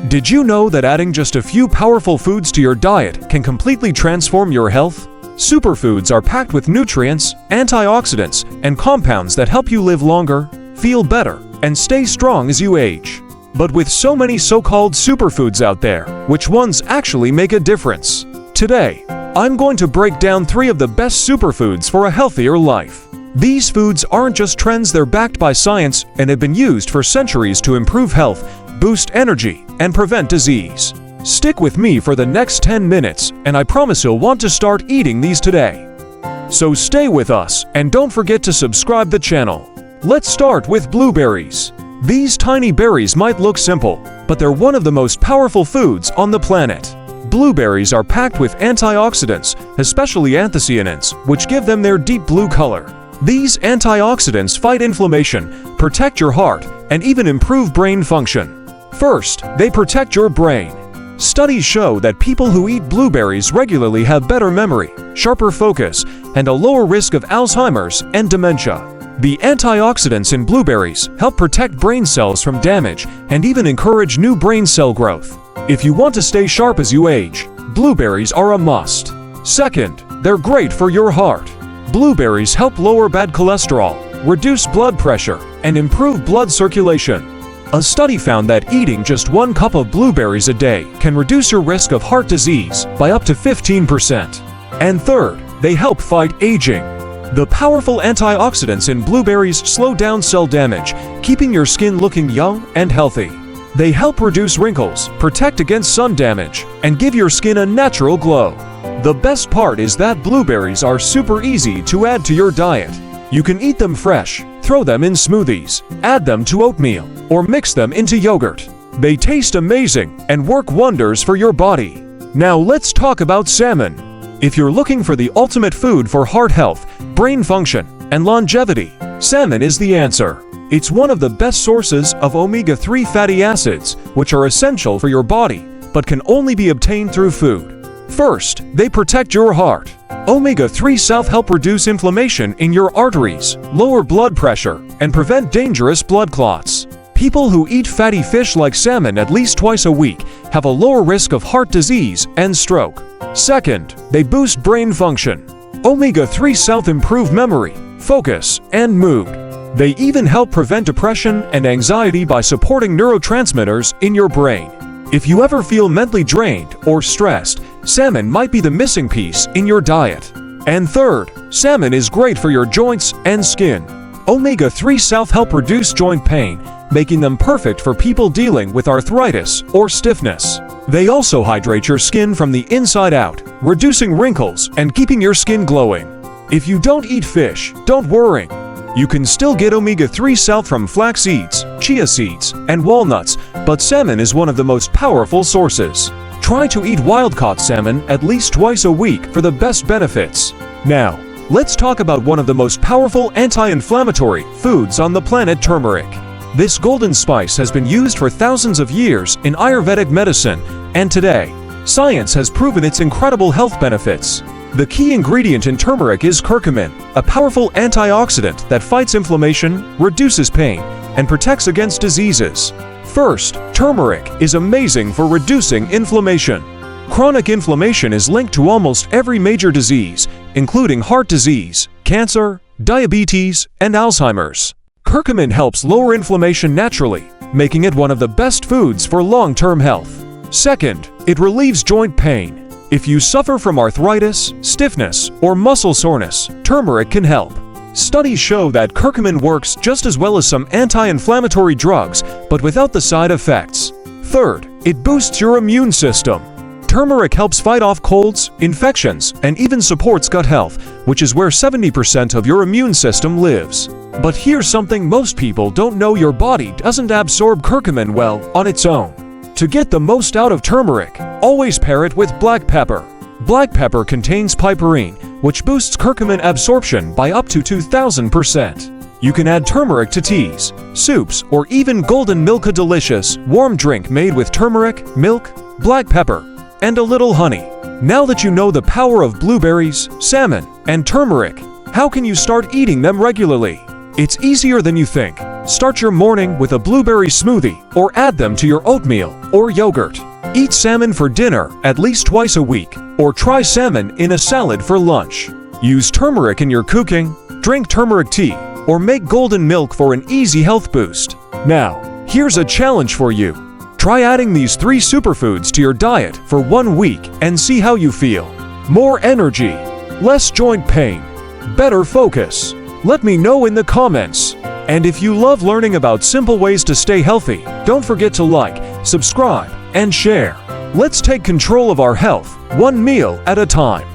Did you know that adding just a few powerful foods to your diet can completely transform your health? Superfoods are packed with nutrients, antioxidants, and compounds that help you live longer, feel better, and stay strong as you age. But with so many so-called superfoods out there, which ones actually make a difference? Today, I'm going to break down 3 of the best superfoods for a healthier life. These foods aren't just trends, they're backed by science and have been used for centuries to improve health, boost energy, and prevent disease. Stick with me for the next 10 minutes, and I promise you'll want to start eating these today. So stay with us, and don't forget to subscribe the channel. Let's start with blueberries. These tiny berries might look simple, but they're one of the most powerful foods on the planet. Blueberries are packed with antioxidants, especially anthocyanins, which give them their deep blue color. These antioxidants fight inflammation, protect your heart, and even improve brain function. First, they protect your brain. Studies show that people who eat blueberries regularly have better memory, sharper focus, and a lower risk of Alzheimer's and dementia. The antioxidants in blueberries help protect brain cells from damage and even encourage new brain cell growth. If you want to stay sharp as you age, blueberries are a must. Second, they're great for your heart. Blueberries help lower bad cholesterol, reduce blood pressure, and improve blood circulation. A study found that eating just 1 cup of blueberries a day can reduce your risk of heart disease by up to 15%. And third, they help fight aging. The powerful antioxidants in blueberries slow down cell damage, keeping your skin looking young and healthy. They help reduce wrinkles, protect against sun damage, and give your skin a natural glow. The best part is that blueberries are super easy to add to your diet. You can eat them fresh, throw them in smoothies, add them to oatmeal, or mix them into yogurt. They taste amazing and work wonders for your body. Now let's talk about salmon. If you're looking for the ultimate food for heart health, brain function, and longevity, salmon is the answer. It's one of the best sources of omega-3 fatty acids, which are essential for your body, but can only be obtained through food. First, they protect your heart. Omega-3 salts help reduce inflammation in your arteries, lower blood pressure, and prevent dangerous blood clots. People who eat fatty fish like salmon at least twice a week have a lower risk of heart disease and stroke. Second, they boost brain function. Omega-3 salts improve memory, focus, and mood. They even help prevent depression and anxiety by supporting neurotransmitters in your brain. If you ever feel mentally drained or stressed, salmon might be the missing piece in your diet. And third, salmon is great for your joints and skin. Omega-3 salts help reduce joint pain, making them perfect for people dealing with arthritis or stiffness. They also hydrate your skin from the inside out, reducing wrinkles and keeping your skin glowing. If you don't eat fish, don't worry. You can still get omega-3 salts from flax seeds, chia seeds, and walnuts, but salmon is one of the most powerful sources. Try to eat wild-caught salmon at least twice a week for the best benefits. Now, let's talk about one of the most powerful anti-inflammatory foods on the planet, turmeric. This golden spice has been used for thousands of years in Ayurvedic medicine, and today, science has proven its incredible health benefits. The key ingredient in turmeric is curcumin, a powerful antioxidant that fights inflammation, reduces pain, and protects against diseases. First, turmeric is amazing for reducing inflammation. Chronic inflammation is linked to almost every major disease, including heart disease, cancer, diabetes, and Alzheimer's. Curcumin helps lower inflammation naturally, making it one of the best foods for long-term health. Second, it relieves joint pain. If you suffer from arthritis, stiffness, or muscle soreness, turmeric can help. Studies show that curcumin works just as well as some anti-inflammatory drugs, but without the side effects. Third, it boosts your immune system. Turmeric helps fight off colds, infections, and even supports gut health, which is where 70% of your immune system lives. But here's something most people don't know: your body doesn't absorb curcumin well on its own. To get the most out of turmeric, always pair it with black pepper. Black pepper contains piperine, which boosts curcumin absorption by up to 2,000%. You can add turmeric to teas, soups, or even golden milk, a delicious, warm drink made with turmeric, milk, black pepper, and a little honey. Now that you know the power of blueberries, salmon, and turmeric, how can you start eating them regularly? It's easier than you think. Start your morning with a blueberry smoothie or add them to your oatmeal or yogurt. Eat salmon for dinner at least twice a week, or try salmon in a salad for lunch. Use turmeric in your cooking, drink turmeric tea, or make golden milk for an easy health boost. Now, here's a challenge for you. Try adding these 3 superfoods to your diet for 1 week and see how you feel. More energy, less joint pain, better focus. Let me know in the comments. And if you love learning about simple ways to stay healthy, don't forget to like, subscribe, and share. Let's take control of our health, one meal at a time.